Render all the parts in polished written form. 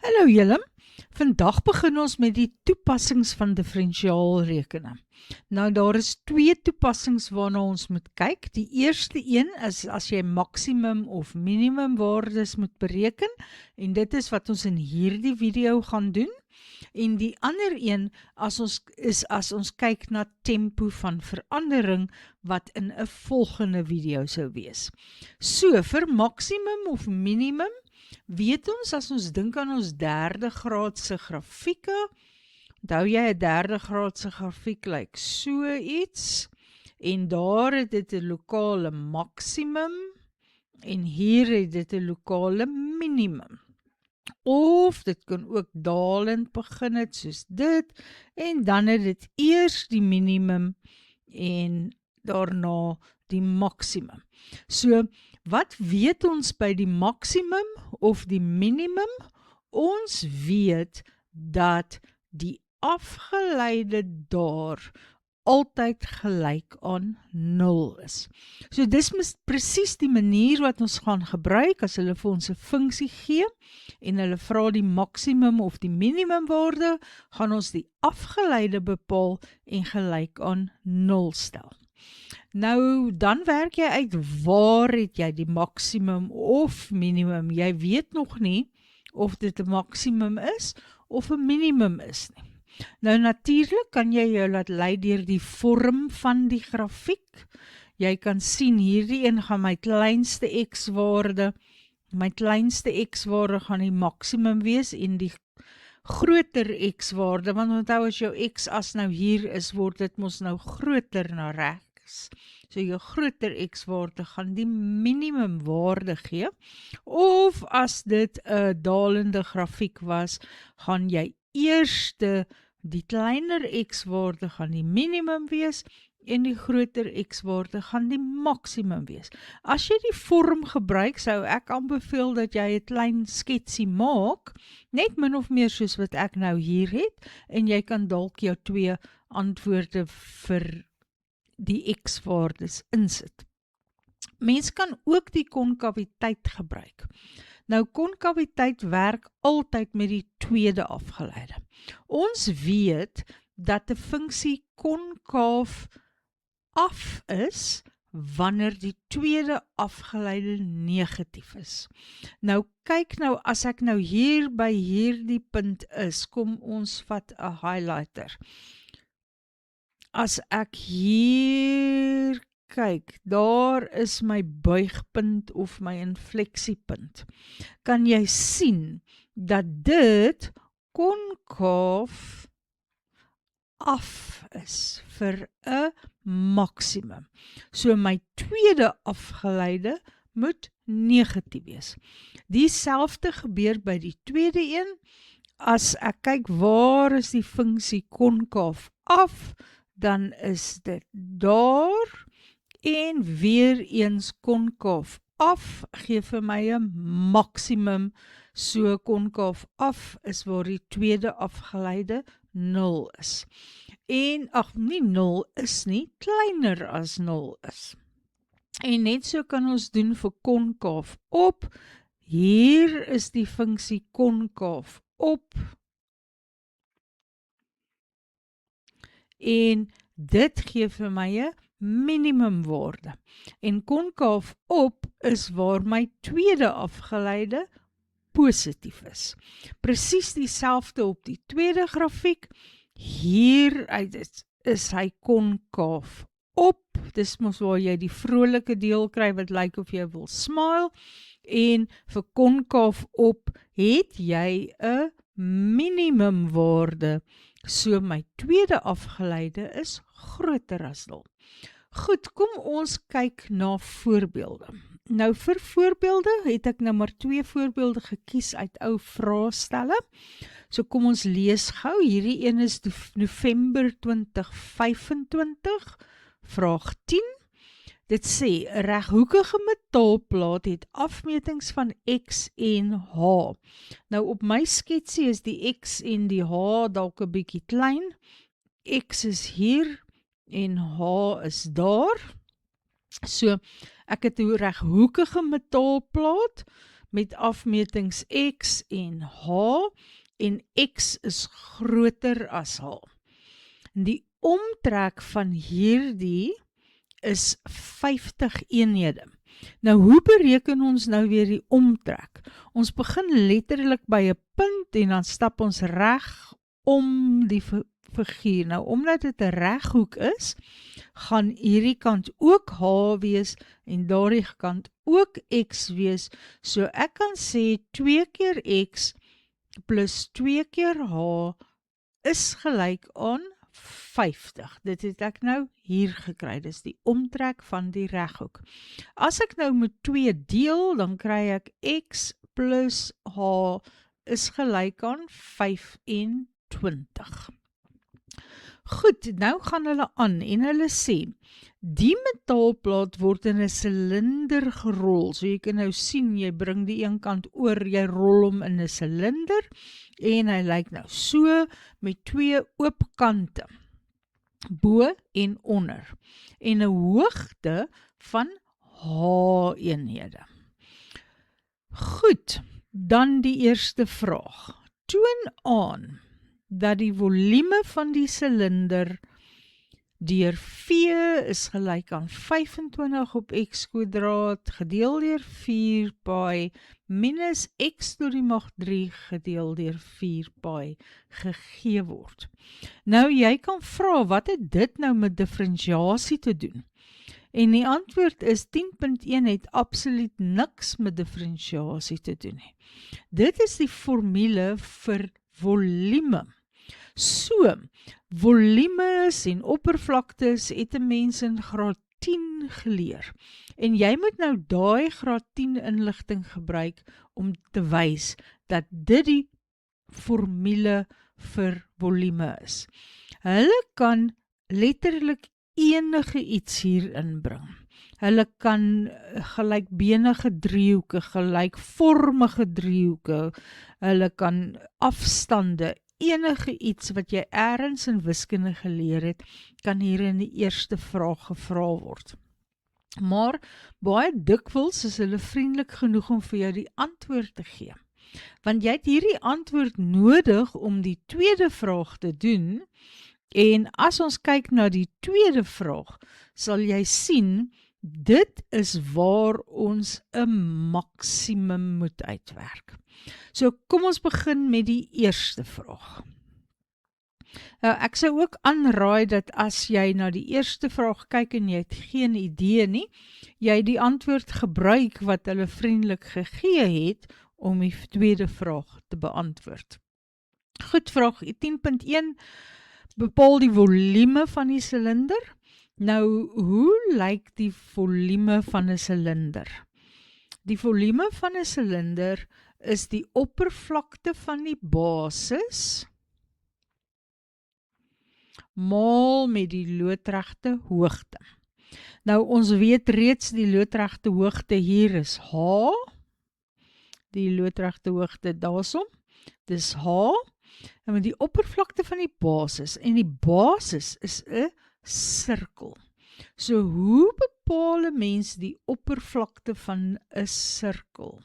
Hallo julle, vandag begin ons met die toepassings van differentiaalrekening. Nou daar is twee toepassings waarna ons moet kyk. Die eerste een is as jy maksimum of minimum waardes moet bereken en dit is wat ons in hierdie video gaan doen. En die ander een as ons kyk na tempo van verandering wat in 'n volgende video sou wees. So vir maksimum of minimum weet ons as ons dink aan ons derde graadse grafieke, onthou jy 'n derde graadse grafiek lyk so iets, en daar het dit 'n lokale maksimum, en hier het dit 'n lokale minimum. Of dit kan ook dalend begin het soos dit, en dan het dit eers die minimum en daarna die maksimum. So, wat weet ons by die maksimum of die minimum? Ons weet dat die afgeleide daar altyd gelyk aan 0 is. So dis presies die manier wat ons gaan gebruik as hulle vir ons 'n funksie gee en hulle vra die maksimum of die minimum waarde, gaan ons die afgeleide bepaal en gelyk aan 0 stel. Nou, dan werk jy uit waar het jy die maksimum of minimum. Jy weet nog nie of dit 'n maksimum is of 'n minimum is nie. Nou natuurlik kan jy jou laat lei deur die vorm van die grafiek. Jy kan sien hierdie een gaan my kleinste x-waarde gaan die maksimum wees en die groter x-waarde, want onthou as jou x-as nou hier is, word dit mos nou groter na regs. So jou groter x-waarde gaan die minimum waarde gee, of as dit 'n dalende grafiek was, gaan jy eerste die kleiner x-waarde gaan die minimum wees, en die groter x-waarde gaan die maksimum wees. As jy die vorm gebruik, sou ek aanbeveel dat jy 'n klein sketsie maak, net min of meer soos wat ek nou hier het, en jy kan dalk jou twee antwoorde vir die x-waardes insit. Mens kan ook die konkawiteit gebruik. Nou, konkawiteit werk altyd met die tweede afgeleide. Ons weet dat 'n funksie konkaaf af is wanneer die tweede afgeleide negatief is. Nou kyk nou, as ek nou hier by hierdie punt is, kom ons vat 'n highlighter. As ek hier kyk, daar is my buigpunt of my infleksiepunt. Kan jy sien dat dit konkaaf af is vir 'n maksimum. So my tweede afgeleide moet negatief wees. Dieselfde gebeur by die tweede een. As ek kyk waar is die funksie konkaaf af, dan is dit daar, en weer eens konkaaf af gee vir my 'n maksimum. So konkaaf af is waar die tweede afgeleide 0 is. En nie 0 is nie, kleiner as 0 is. En net so kan ons doen vir konkaaf op. Hier is die funksie konkaaf op. En dit gee vir my 'n minimumwaarde. En konkaaf op is waar my tweede afgeleide positief is. Presies dieselfde op die tweede grafiek. Hier is hy konkaaf op. Dis mos waar jy die vrolike deel kry wat lyk of jy wil smile. En vir konkaaf op het jy 'n minimumwaarde. So my tweede afgeleide is groter as 0. Goed, kom ons kyk na voorbeelde. Nou vir voorbeelde het ek nou maar 2 voorbeelde gekies uit ou vraestelle. So kom ons lees gou. Hierdie een is November 2025, vraag 10. Dit sê, 'n reghoekige metaalplaat het afmetings van x en h. Nou op my sketsie is die x en die h dalk 'n bietjie klein. X is hier en h is daar. So, ek het 'n reghoekige metaalplaat met afmetings x en h, en x is groter as h. En die omtrek van hierdie is 50 eenhede. Nou, hoe bereken ons nou weer die omtrek? Ons begin letterlik by 'n punt en dan stap ons reg om die figuur. Nou, omdat dit 'n reghoek is, gaan hierdie kant ook h wees en daardie kant ook x wees. So ek kan sê 2 keer x plus 2 keer h is gelyk aan 50. Dit het ek nou hier gekry. Dis die omtrek van die reghoek. As ek nou met 2 deel, dan kry ek x plus h is gelyk aan 25. Goed, nou gaan hulle aan en hulle sê, die metaalplaat word in 'n silinder gerol. So jy kan nou sien, jy bring die een kant oor, jy rol hom in 'n silinder en hy lyk nou so met 2 oop kante, bo en onder, en 'n hoogte van h eenhede. Goed, dan die eerste vraag. Toon aan dat die volume van die silinder deur V is gelyk aan 25 op x kwadraat gedeel deur 4 pi minus x to die mag 3 gedeel deur 4 pi gegee word. Nou, jy kan vra, wat het dit nou met diferensiasie te doen? En die antwoord is 10.1 het absoluut niks met diferensiasie te doen nie. Dit is die formule vir volume. So, volumes en oppervlaktes het 'n mens in graad 10 geleer. En jy moet nou daai graad 10 inligting gebruik om te wys dat dit die formule vir volume is. Hulle kan letterlik enige iets hier inbring. Hulle kan gelykbenige driehoeke, gelykvormige driehoeke, hulle kan afstande, enige iets wat jy eers in wiskunde geleer het, kan hier in die eerste vraag gevra word. Maar baie dikwels is hulle vriendelik genoeg om vir jou die antwoord te gee. Want jy het hierdie antwoord nodig om die tweede vraag te doen, en as ons kyk na die tweede vraag, sal jy sien, dit is waar ons 'n maksimum moet uitwerk. So kom ons begin met die eerste vraag. Nou, ek sou ook aanraai dat as jy na die eerste vraag kyk en jy het geen idee nie, jy die antwoord gebruik wat hulle vriendelik gegee het om die tweede vraag te beantwoord. Goed, vraag 10.1, bepaal die volume van die silinder. Nou, hoe lyk die volume van 'n silinder? Die volume van 'n silinder is die oppervlakte van die basis maal met die loodregte hoogte. Nou, ons weet reeds die loodregte hoogte hier is h, die loodregte hoogte daarsom, dis h, en met die oppervlakte van die basis, en die basis is 'n sirkel. So, hoe bepaal 'n mens die oppervlakte van 'n sirkel?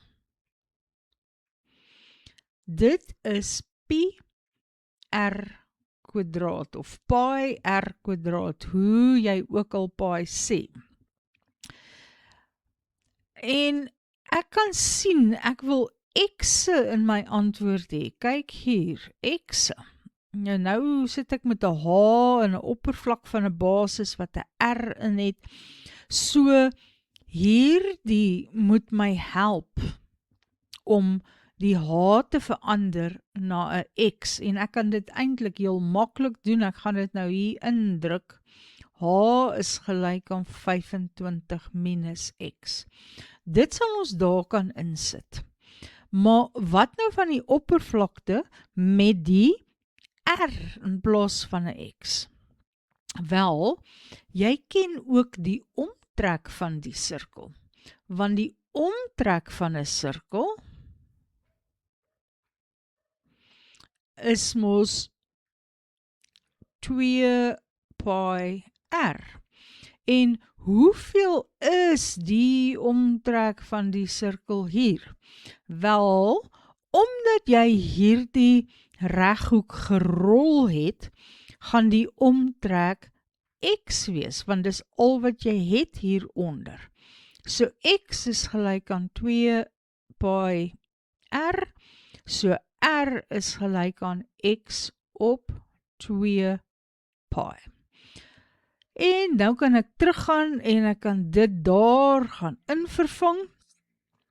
Dit is pi r kwadraat of pi r kwadraat, hoe jy ook al pi sê. En ek kan sien, ek wil x'e in my antwoord hê. Kyk hier, x'e. Nou sit ek met 'n h en 'n oppervlak van 'n basis wat 'n r in het. So, hierdie moet my help om die h te verander na 'n x, en ek kan dit eintlik heel maklik doen. Ek gaan dit nou hier indruk. H is gelyk aan 25 minus x. Dit sal ons daar kan insit. Maar wat nou van die oppervlakte met die r in plaas van 'n x? Wel, jy ken ook die omtrek van die sirkel. Want die omtrek van 'n sirkel is mos 2 pi r. En hoeveel is die omtrek van die sirkel hier? Wel, omdat jy hierdie reghoek gerol het, gaan die omtrek x wees, want dis al wat jy het hieronder. So x is gelyk aan 2 pi r, so r is gelyk aan x op 2 pi. En nou kan ek teruggaan en ek kan dit daar gaan invervang,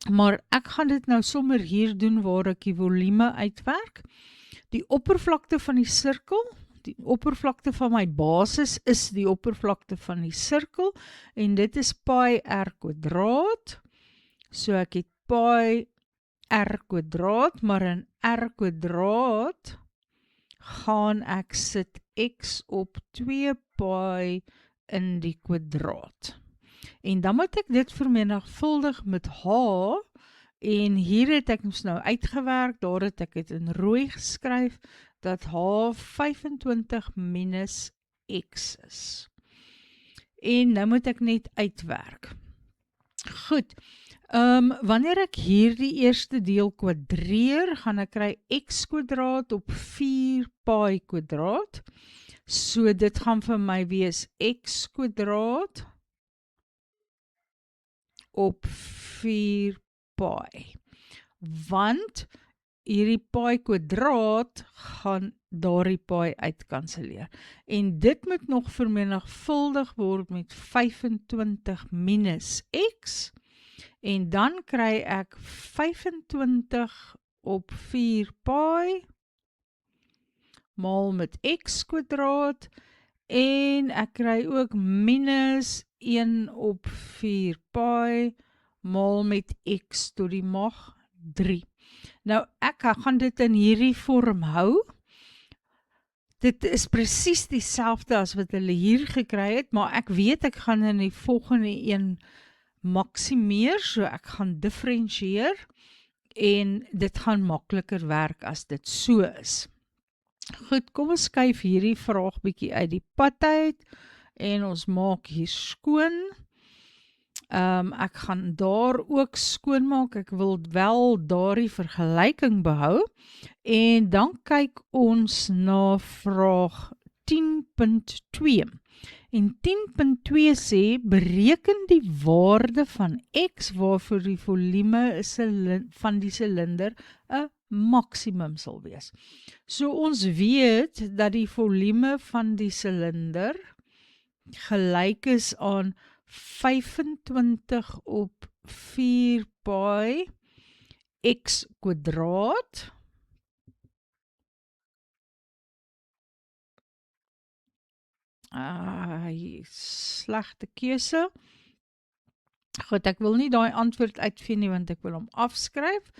maar ek gaan dit nou sommer hier doen waar ek die volume uitwerk. Die oppervlakte van die sirkel, die oppervlakte van my basis is die oppervlakte van die sirkel, en dit is pi r kwadraat, so ek het pi r kwadraat, maar in r kwadraat gaan ek sit x op 2 pi in die kwadraat. En dan moet ek dit vermenigvuldig met h, en hier het ek ons nou uitgewerk, daar het ek het in rooi geskryf, dat h 25 minus x is. En nou moet ek net uitwerk. Goed, wanneer ek hier die eerste deel kwadreer, gaan ek kry x kwadraat op 4 pi kwadraat, so dit gaan vir my wees x kwadraat op 4 pi, want hierdie pi kwadraat gaan daardie pi uitkanseleer. En dit moet nog vermenigvuldig word met 25 minus x, en dan kry ek 25 op 4 pi, maal met x kwadraat, en ek kry ook minus 1 op 4 pi, maal met x tot die mag 3. Nou, ek gaan dit in hierdie vorm hou. Dit is presies dieselfde as wat hulle hier gekry het, maar ek weet ek gaan in die volgende een maksimeer, so ek gaan differentieer, en dit gaan makliker werk as dit so is. Goed, kom ons skuif hierdie vraag bietjie uit die pad uit, en ons maak hier skoon. Ek gaan daar ook skoonmaak, ek wil wel daardie vergelyking behou, en dan kyk ons na vraag 10.2. En 10.2 sê, bereken die waarde van x waarvoor die volume van die silinder 'n maksimum sal wees. So ons weet dat die volume van die silinder gelyk is aan 25 op 4 pi x kwadraat slegte keuse. Goed, ek wil nie daai antwoord uitvind nie, want ek wil hom afskryf.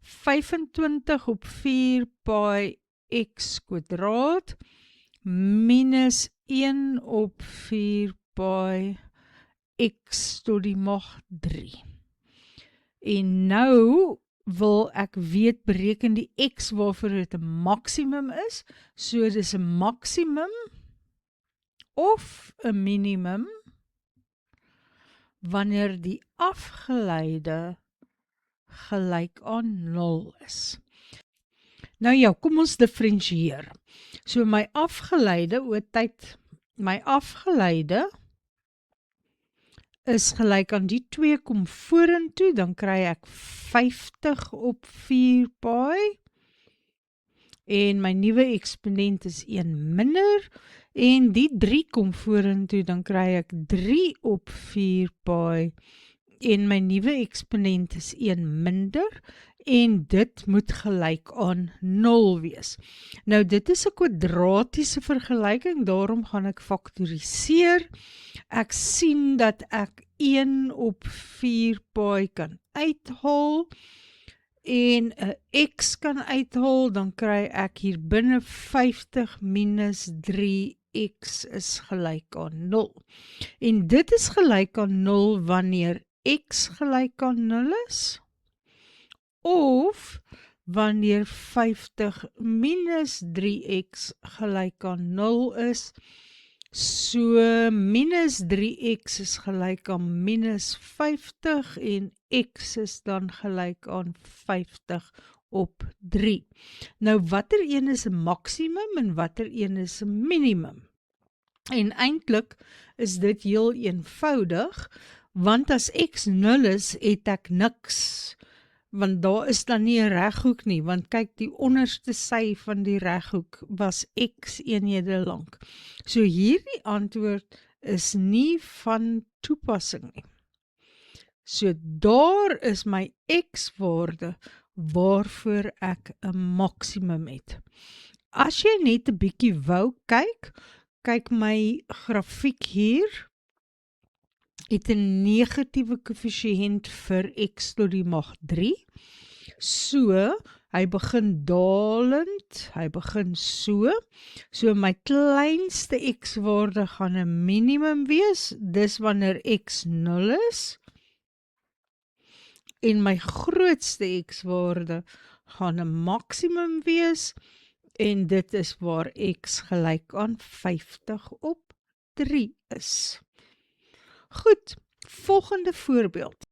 25 op 4 pi x kwadraat minus 1 op 4 pi x tot die mag 3. En nou wil ek weet, bereken die x waarvoor dit 'n maksimum is. So dis 'n maksimum of 'n minimum wanneer die afgeleide gelyk aan 0 is. Nou ja, kom ons differentieer. So my afgeleide oor tyd, my afgeleide is gelyk aan die 2 kom vorentoe, dan kry ek 50 op 4 pi, en my nuwe eksponent is 1 minder, en die 3 kom vorentoe, dan kry ek 3 op 4 pi, en my nuwe eksponent is 1 minder, en dit moet gelyk aan 0 wees. Nou dit is 'n kwadratiese vergelyking, daarom gaan ek faktoriseer. Ek sien dat ek 1 op 4 pi kan uithaal, en 'n x kan uithaal, dan kry ek hier binne 50 minus 3x is gelyk aan 0. En dit is gelyk aan 0 wanneer x gelyk aan 0 is, of wanneer 50 minus 3x gelyk aan 0 is, So minus 3x is gelyk aan minus 50 en x is dan gelyk aan 50 op 3. Nou watter een is 'n maksimum en watter een is 'n minimum? En eintlik is dit heel eenvoudig, want as x 0 is, het ek niks. Want daar is dan nie 'n reghoek nie, want kyk, die onderste sy van die reghoek was x eenhede lank. So hierdie antwoord is nie van toepassing nie. So daar is my x-waarde waarvoor ek 'n maksimum het. As jy net 'n bietjie wou kyk my grafiek hier, het 'n negatiewe koëffisiënt vir x tot die mag 3. So, hy begin dalend, hy begin so. So my kleinste x-waarde gaan 'n minimum wees, dis wanneer x 0 is. En my grootste x-waarde gaan 'n maksimum wees, en dit is waar x gelyk aan 50 op 3 is. Goed, volgende voorbeeld.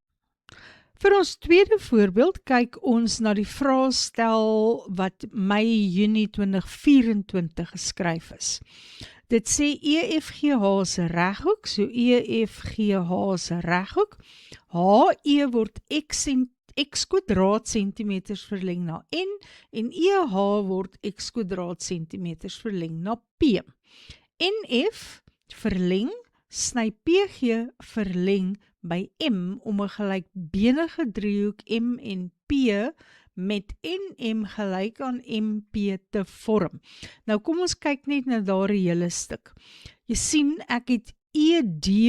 Vir ons tweede voorbeeld kyk ons na die vraestel wat Mei-Junie 2024 geskryf is. Dit sê EFGH se reghoek, so EFGH se reghoek, HE word x kwadraat sentimeters verleng na n en EH word x kwadraat sentimeters verleng na p. NF verleng sny PG verleng by M om 'n gelykbenige driehoek M en P met NM gelyk aan MP te vorm. Nou kom ons kyk net na daardie hele stuk. Jy sien ek het EH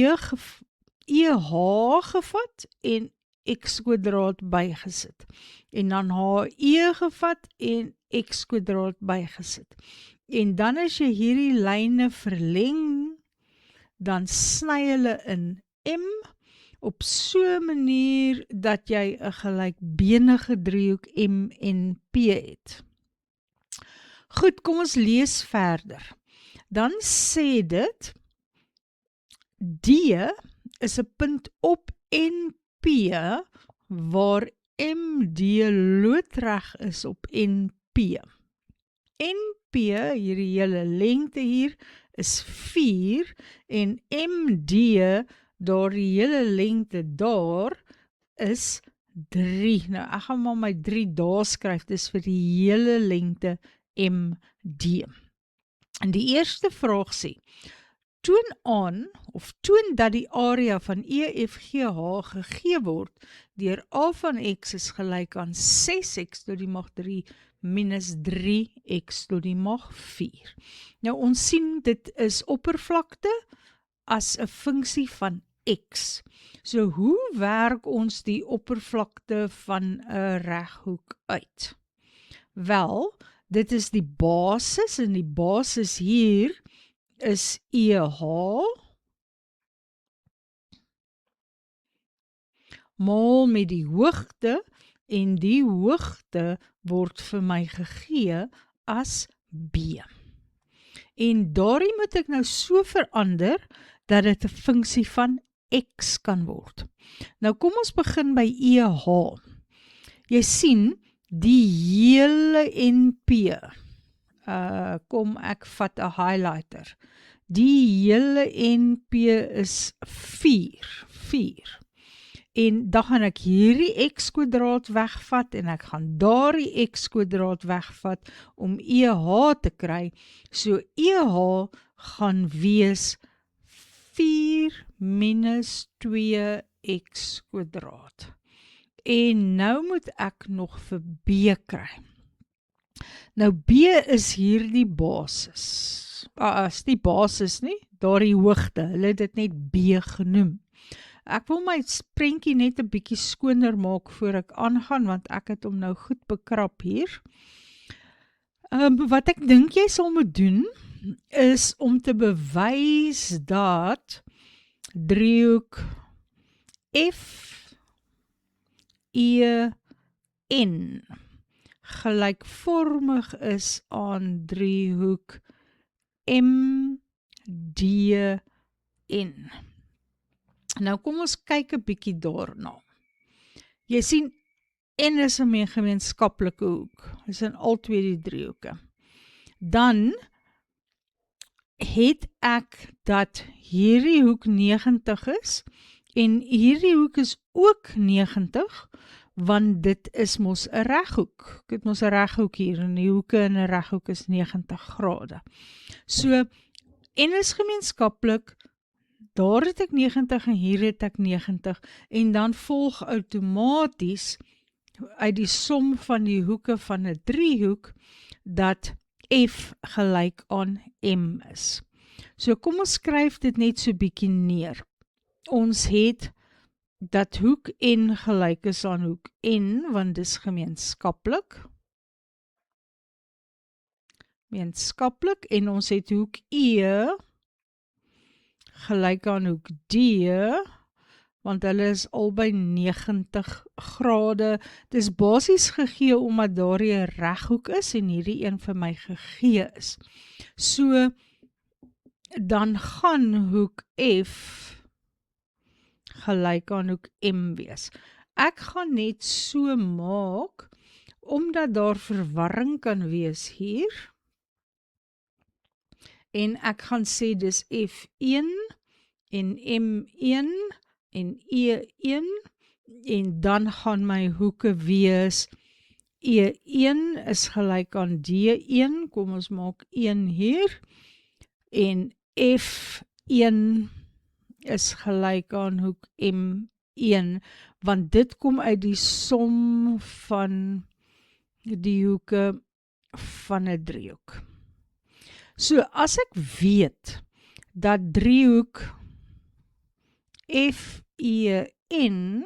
gevat en x kwadraat bygesit. En dan HE gevat en x kwadraat bygesit. En dan as jy hierdie lyne verleng, dan sny hulle in M op so 'n manier dat jy 'n gelykbenige driehoek M en P het. Goed, kom ons lees verder. Dan sê dit, D is 'n punt op NP waar MD loodreg is op NP. NP, hierdie hele lengte hier, is 4 en MD, daardie hele lengte daar, is 3. Nou ek gaan maar my 3 daar skryf, dis vir die hele lengte MD. En die eerste vraag sê, toon dat die area van EFGH gegee word deur A van x is gelyk aan 6x tot die mag 3 minus 3x tot die mag 4. Nou ons sien dit is oppervlakte as 'n funksie van x. So hoe werk ons die oppervlakte van 'n reghoek uit? Wel, dit is die basis en die basis hier is EH maal met die hoogte en die hoogte word vir my gegee as B. En daarin moet ek nou so verander dat dit 'n funksie van x kan word. Nou kom ons begin by EH. Jy sien die hele NP. Kom ek vat 'n highlighter. Die hele NP is 4. En dan gaan ek hierdie x kwadraat wegvat en ek gaan daardie x kwadraat wegvat om EH te kry. So EH gaan wees 4 minus 2x kwadraat. En nou moet ek nog vir B kry. Nou B is hierdie basis. Is die basis nie, daardie hoogte, hulle het dit net B genoem. Ek wil my prentjie net 'n bietjie skoner maak voor ek aangaan, want ek het hom nou goed bekrap hier. Wat ek dink jy sal moet doen, is om te bewys dat driehoek FEN gelykvormig is aan driehoek MDN. dn. Nou kom ons kyk 'n bietjie daarna. Jy sien, n is 'n gemeenskaplike hoek. Dis in al twee die driehoeke. Dan het ek dat hierdie hoek 90 is en hierdie hoek is ook 90, want dit is mos 'n reghoek. Ek het mos 'n reghoek hier en die hoeke in 'n reghoek is 90 grade. So, en is gemeenskaplik, daar het ek 90 en hier het ek 90 en dan volg outomaties uit die som van die hoeke van 'n driehoek dat F gelyk aan M is. So kom ons skryf dit net so bietjie neer. Ons het dat hoek N gelyk is aan hoek N, want dis gemeenskaplik. En ons het hoek E gelyk aan hoek D, want hulle is albei 90 grade. Dis basies gegee omdat daar 'n reghoek is en hierdie een vir my gegee is. So, dan gaan hoek F gelyk aan hoek M wees. Ek gaan net so maak, omdat daar verwarring kan wees hier, en ek gaan sê dis F1 en M1 en E1 en dan gaan my hoeke wees E1 is gelyk aan D1, kom ons maak 1 hier, en F1 is gelyk aan hoek M1, want dit kom uit die som van die hoeke van 'n driehoek. So, as ek weet dat driehoek FEN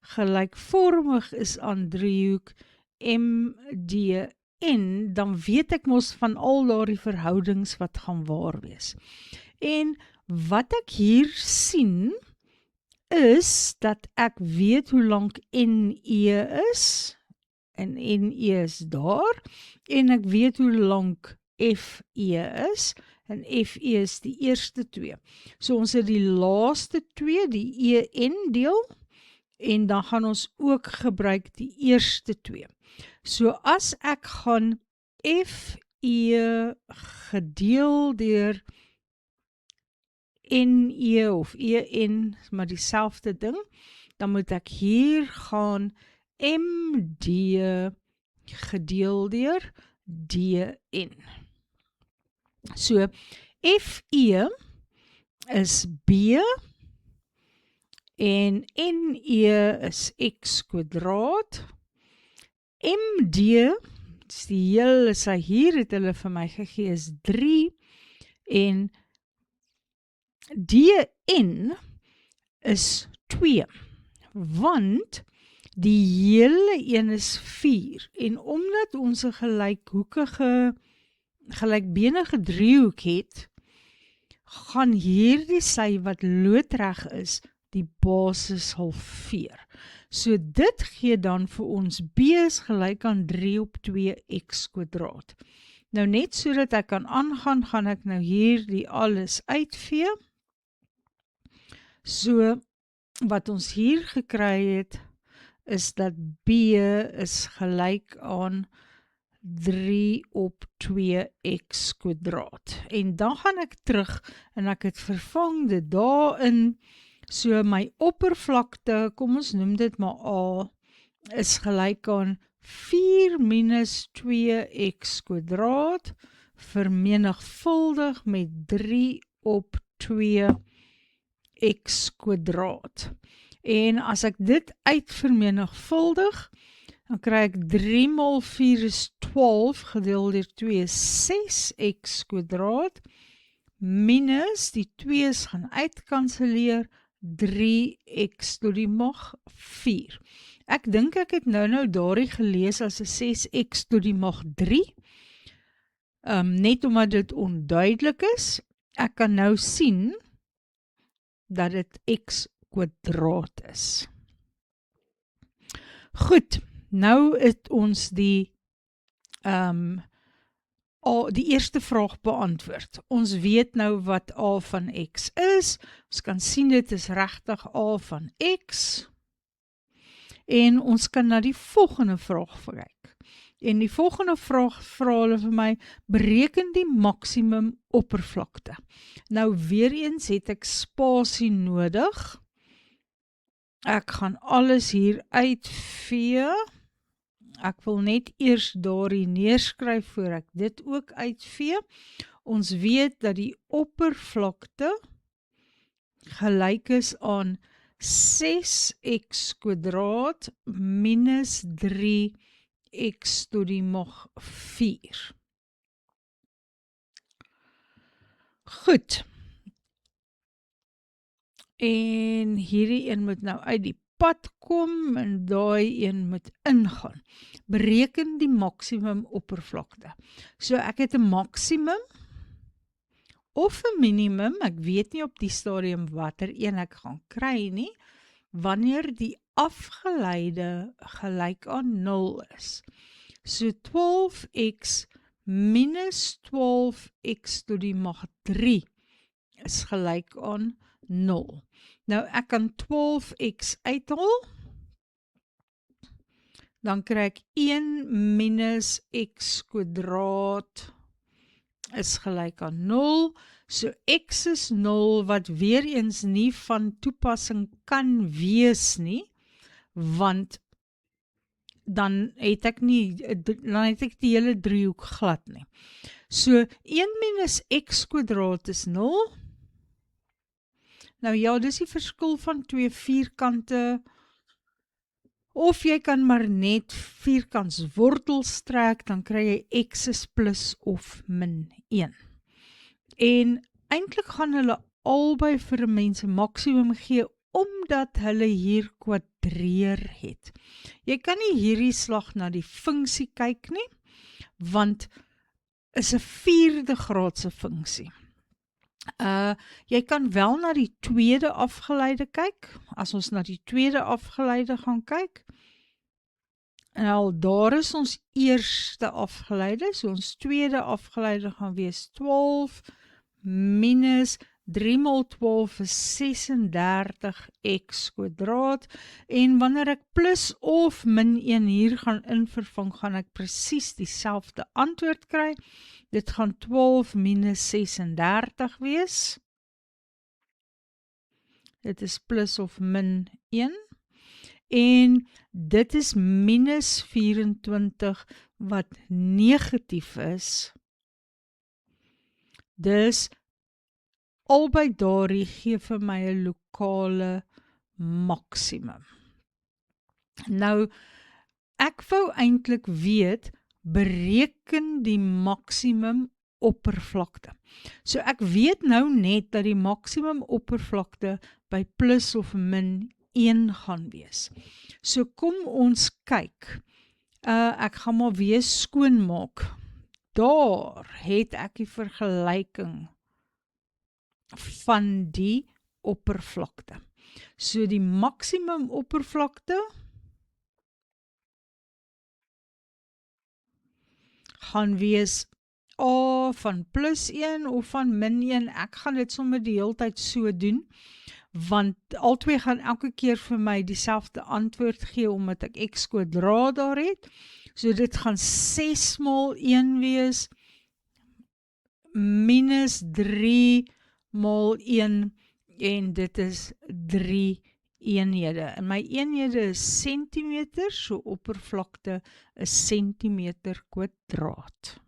gelykvormig is aan driehoek MDN, dan weet ek mos van al daardie verhoudings wat gaan waar wees. En wat ek hier sien, is dat ek weet hoe lank NE is, en NE is daar, en ek weet hoe lank FE is, en FE is die eerste twee. So ons het die laaste twee, die EN deel, en dan gaan ons ook gebruik die eerste twee. So as ek gaan FE gedeel deur NE of EN, maar dieselfde ding, dan moet ek hier gaan MD gedeel deur DN. So, FE is B en NE is x kwadraat. MD, dis die hele sy hier het hulle vir my gegee is 3 en DN is 2, want die hele een is 4 en omdat ons 'n gelykbenige driehoek het, gaan hierdie sy wat loodreg is, die basis halveer. So dit gee dan vir ons B is gelyk aan 3 op 2x kwadraat. Nou net sodat ek kan aangaan, gaan ek nou hier die alles uitvee. So wat ons hier gekry het, is dat B is gelyk aan 3 op 2x kwadraat. En dan gaan ek terug en ek het vervang dit daarin. So my oppervlakte, kom ons noem dit maar A, is gelyk aan 4 minus 2x kwadraat vermenigvuldig met 3 op 2x kwadraat. En as ek dit uitvermenigvuldig, dan kry ek 3 mal 4 is 12, gedeel deur 2 is 6x kwadraat, minus die 2's gaan uitkanseleer, 3x tot die mag 4. Ek dink ek het nou daardie gelees as 'n 6x tot die mag 3, net omdat dit onduidelik is. Ek kan nou sien dat dit x kwadraat is. Goed, nou het ons die die eerste vraag beantwoord. Ons weet nou wat a van x is. Ons kan sien dit is regtig a van x. En ons kan na die volgende vraag kyk. En die volgende vraag vra hulle vir my, bereken die maksimum oppervlakte. Nou weer eens het ek spasie nodig. Ek gaan alles hier uitvee. Ek wil net eers daarin neerskryf voor ek dit ook uitvee. Ons weet dat die oppervlakte gelyk is aan 6x² minus 3x tot die mag 4. Goed. En hierdie een moet nou uit die pad kom en daai een moet ingaan. Bereken die maksimum oppervlakte. So ek het 'n maksimum of 'n minimum, ek weet nie op die stadium watter een ek gaan kry nie, wanneer die afgeleide gelyk aan 0 is. So 12x minus 12x tot die mag 3 is gelyk aan 0. Nou ek kan 12x uithaal, dan kry ek 1 minus x² is gelyk aan 0. So x is 0, wat weer eens nie van toepassing kan wees nie, want dan het ek die hele driehoek glad nie. So 1 minus x² is 0. Nou ja, dis die verskil van twee vierkante, of jy kan maar net vierkantswortels trek, dan kry jy x is plus of min 1. En eintlik gaan hulle albei vir 'n mens 'n maksimum gee, omdat hulle hier kwadreer het. Jy kan nie hierdie slag na die funksie kyk nie, want is 'n 4de graadse funksie. Jy kan wel na die tweede afgeleide kyk, as ons na die tweede afgeleide gaan kyk. Nou, daar is ons eerste afgeleide, so ons tweede afgeleide gaan wees 12 minus 3 mal 12 is 36x², en wanneer ek plus of min 1 hier gaan invervang, gaan ek presies dieselfde antwoord kry. Dit gaan 12 minus 36 wees. Dit is plus of min 1. En dit is minus 24 wat negatief is. Dus albei daardie gee vir my 'n lokale maksimum. Nou, ek wou eintlik weet, bereken die maksimum oppervlakte. So ek weet nou net dat die maksimum oppervlakte by plus of min 1 gaan wees. So kom ons kyk. Ek gaan maar weer skoonmaak. Daar het ek die vergelyking van die oppervlakte. So die maksimum oppervlakte gaan wees a van plus 1 of van min 1. Ek gaan dit sommer die hele tyd so doen, want albei gaan elke keer vir my dieselfde antwoord gee, omdat ek x² daar het. So dit gaan 6 mal 1 wees, minus 3 mal 1, en dit is 3 eenhede. En my eenhede is centimeter, so oppervlakte is centimeter kwadraat.